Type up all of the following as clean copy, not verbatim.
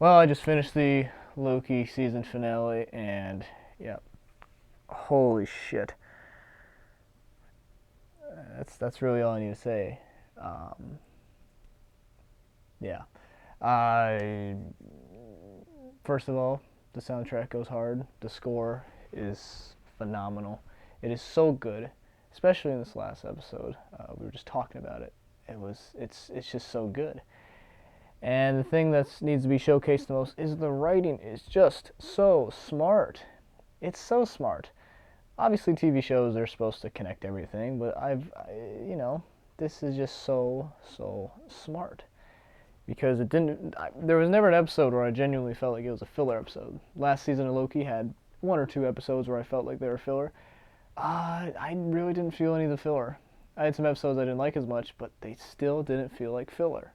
Well, I just finished the Loki season finale, and yeah, holy shit. That's really all I need to say. Um, yeah. I First of all, the soundtrack goes hard. The score is phenomenal. It is so good, especially in this last episode. We were just talking about it. It's just so good. And the thing that needs to be showcased the most is the writing is just so smart. It's so smart. Obviously, TV shows are supposed to connect everything, but this is just so smart because it didn't. There was never an episode where I genuinely felt like it was a filler episode. Last season of Loki had one or two episodes where I felt like they were filler. I really didn't feel any of the filler. I had some episodes I didn't like as much, but they still didn't feel like filler.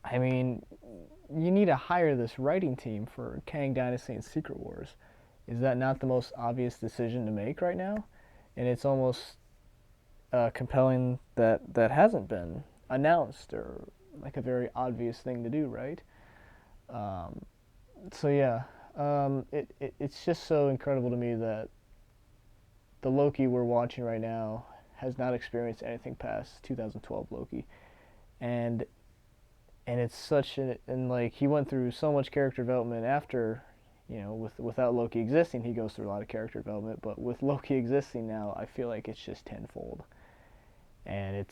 I mean, you need to hire this writing team for Kang Dynasty and Secret Wars. Is that not the most obvious decision to make right now? And it's almost compelling that that hasn't been announced or like a very obvious thing to do, right? Um, so yeah, it's just so incredible to me that the Loki we're watching right now has not experienced anything past 2012 Loki, and it's such an and like he went through so much character development after, without Loki existing, he goes through a lot of character development, but with Loki existing now, I feel like it's just tenfold. And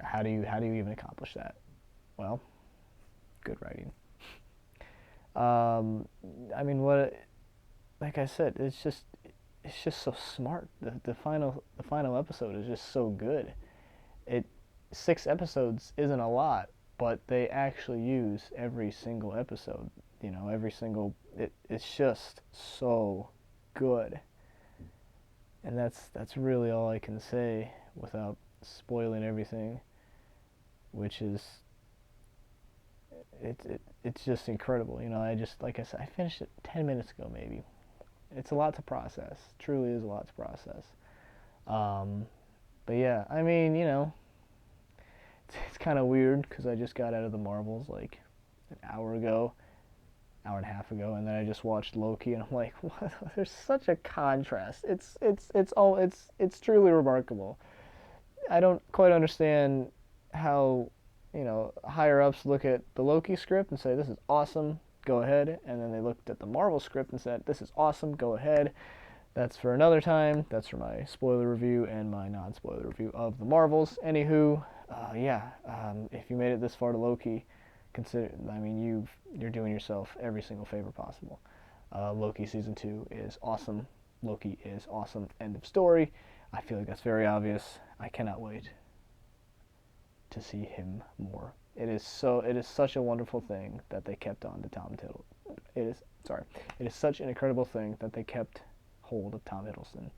how do you even accomplish that? Well, good writing. Um, I mean, what like I said, it's just so smart. The final episode is just so good. It 6 episodes isn't a lot, but they actually use every single episode. Every single it's just so good, and that's really all I can say without spoiling everything, which is it's just incredible. I just like I said, I finished it 10 minutes ago maybe. It's a lot to process. Truly is a lot to process. Um, but yeah, I mean, it's kind of weird because I just got out of the Marvels like an hour ago, hour and a half ago, and then I just watched Loki, and I'm like, what? There's such a contrast. It's truly remarkable. I don't quite understand how higher ups look at the Loki script and say this is awesome, go ahead, and then they looked at the Marvel script and said this is awesome, go ahead. That's for another time. That's for my spoiler review and my non-spoiler review of the Marvels. Anywho, yeah, if you made it this far to Loki, consider. I mean, you're doing yourself every single favor possible. Loki season 2 is awesome. Loki is awesome. End of story. I feel like that's very obvious. I cannot wait to see him more. It is such a wonderful thing that they kept on to Tom Tiddle. It is such an incredible thing that they kept hold of Tom Hiddleston.